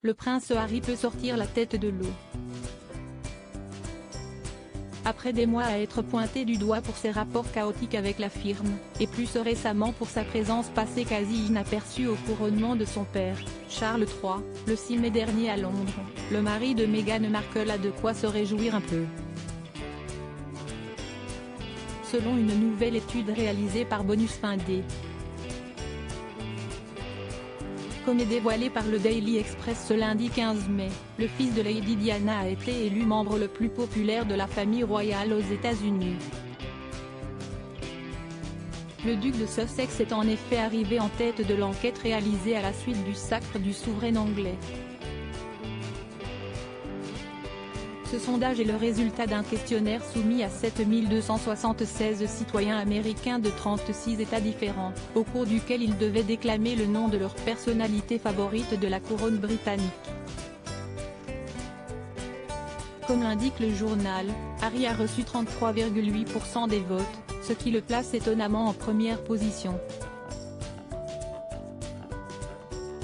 le prince Harry peut sortir la tête de l'eau. Après des mois à être pointé du doigt pour ses rapports chaotiques avec la firme, et plus récemment pour sa présence passée quasi inaperçue au couronnement de son père, Charles III, le 6 mai dernier à Londres, le mari de Meghan Markle a de quoi se réjouir un peu. Selon une nouvelle étude réalisée par Bonus Findé, comme est dévoilé par le Daily Express ce lundi 15 mai, le fils de Lady Diana a été élu membre le plus populaire de la famille royale aux États-Unis. Le duc de Sussex est en effet arrivé en tête de l'enquête réalisée à la suite du sacre du souverain anglais. Ce sondage est le résultat d'un questionnaire soumis à 7276 citoyens américains de 36 États différents, au cours duquel ils devaient déclamer le nom de leur personnalité favorite de la couronne britannique. Comme l'indique le journal, Harry a reçu 33,8% des votes, ce qui le place étonnamment en première position.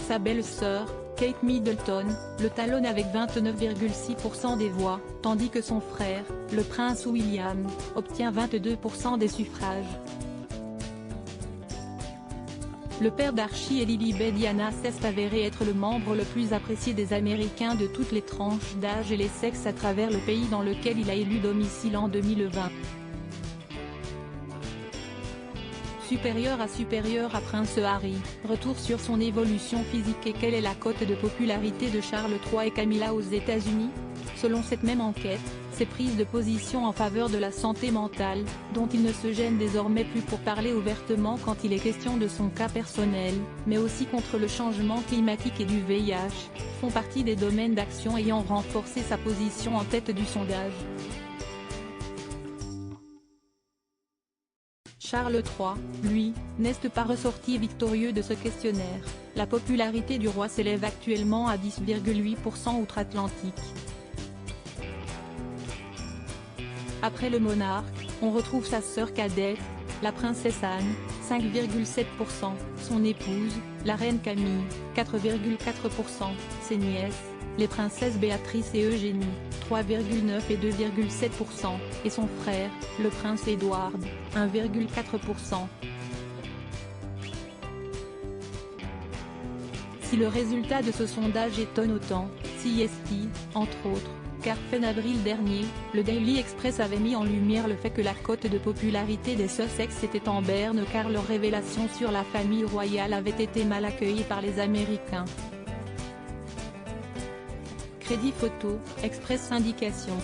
Sa belle-sœur, Kate Middleton, le talonne avec 29,6% des voix, tandis que son frère, le prince William, obtient 22% des suffrages. Le père d'Archie et Lilibet, Diana, s'est avéré être le membre le plus apprécié des Américains de toutes les tranches d'âge et les sexes à travers le pays dans lequel il a élu domicile en 2020. Supérieur à Prince Harry, retour sur son évolution physique et quelle est la cote de popularité de Charles III et Camilla aux États-Unis? Selon cette même enquête, ses prises de position en faveur de la santé mentale, dont il ne se gêne désormais plus pour parler ouvertement quand il est question de son cas personnel, mais aussi contre le changement climatique et du VIH, font partie des domaines d'action ayant renforcé sa position en tête du sondage. Charles III, lui, n'est pas ressorti victorieux de ce questionnaire. La popularité du roi s'élève actuellement à 10,8% outre-Atlantique. Après le monarque, on retrouve sa sœur cadette, la princesse Anne, 5,7%, son épouse, la reine Camille, 4,4%, ses nièces, les princesses Béatrice et Eugénie, 3,9 et 2,7%, et son frère, le prince Édouard, 1,4%. Si le résultat de ce sondage étonne autant, CST, entre autres, car fin avril dernier, le Daily Express avait mis en lumière le fait que la cote de popularité des Sussex était en berne car leurs révélations sur la famille royale avaient été mal accueillies par les Américains. Crédit photo, Express Syndication.